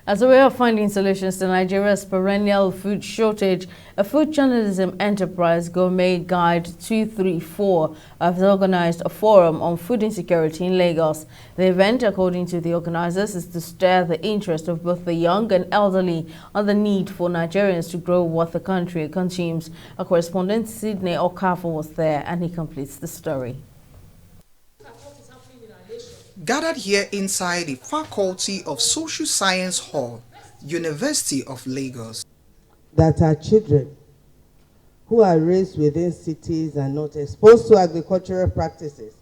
As a way of finding solutions to Nigeria's perennial food shortage, a food journalism enterprise, Gourmet Guide 234, has organized a forum on food insecurity in Lagos. The event, according to the organizers, is to stir the interest of both the young and elderly on the need for Nigerians to grow what the country consumes. Our correspondent Sydney Okafor was there and he completes the story. Gathered here inside the Faculty of Social Science Hall, University of Lagos. That are children who are raised within cities and not exposed to agricultural practices.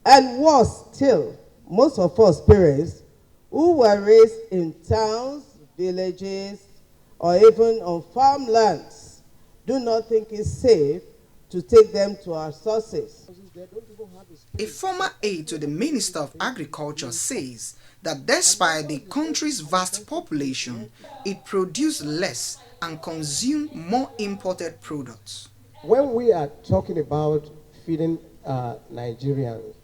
And worse still, most of us parents who were raised in towns, villages, or even on farmlands do not think it's safe to take them to our sources. A former aide to the Minister of Agriculture says that despite the country's vast population, it produced less and consumed more imported products. When we are talking about feeding Nigerians,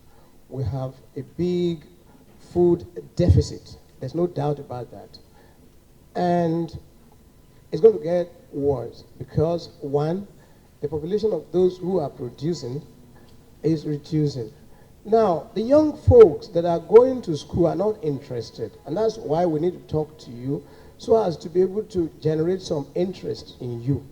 we have a big food deficit. There's no doubt about that. And it's going to get worse because, one, the population of those who are producing is reducing. Now, the young folks that are going to school are not interested, and that's why we need to talk to you so as to be able to generate some interest in you.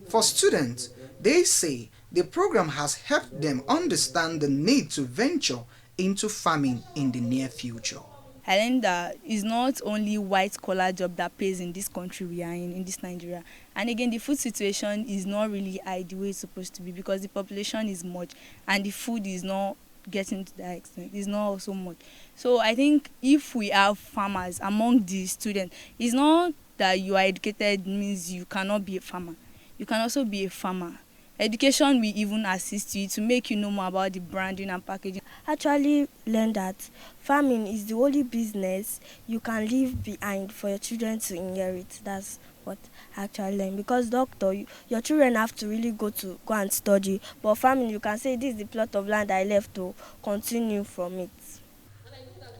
For students, they say the program has helped them understand the need to venture into farming in the near future. I learned that it's not only white-collar job that pays in this country we are in this Nigeria. And again, the food situation is not really the way it's supposed to be because the population is much and the food is not getting to that extent. It's not so much. So I think if we have farmers among the students, it's not that you are educated means you cannot be a farmer. You can also be a farmer. Education will even assist you to make you know more about the branding and packaging. Actually learn that farming is the only business you can leave behind for your children to inherit. That's what I actually learned. Because doctor, your children have to really go and study. But farming, you can say this is the plot of land I left to continue from it.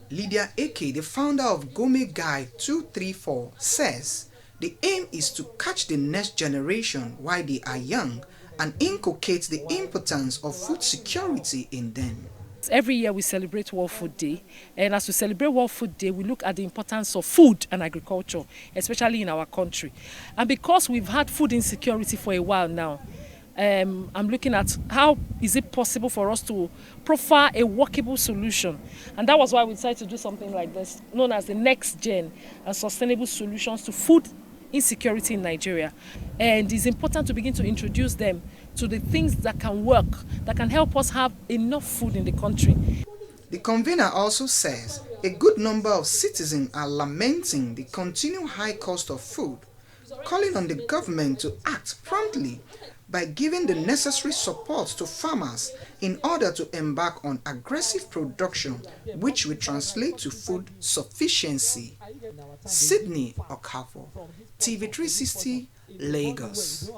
Lydia Eke, the founder of Gourmet Guide 234, says the aim is to catch the next generation while they are young and inculcate the importance of food security in them. Every year we celebrate World Food Day, and as we celebrate World Food Day, we look at the importance of food and agriculture, especially in our country. And because we've had food insecurity for a while now, I'm looking at how is it possible for us to profile a workable solution. And that was why we decided to do something like this, known as the Next Gen and Sustainable Solutions to Food Insecurity in Nigeria. And it's important to begin to introduce them to the things that can work, that can help us have enough food in the country. The convener also says a good number of citizens are lamenting the continued high cost of food, calling on the government to act promptly by giving the necessary support to farmers in order to embark on aggressive production, which will translate to food sufficiency. Sydney Okafor, TV 360, Lagos.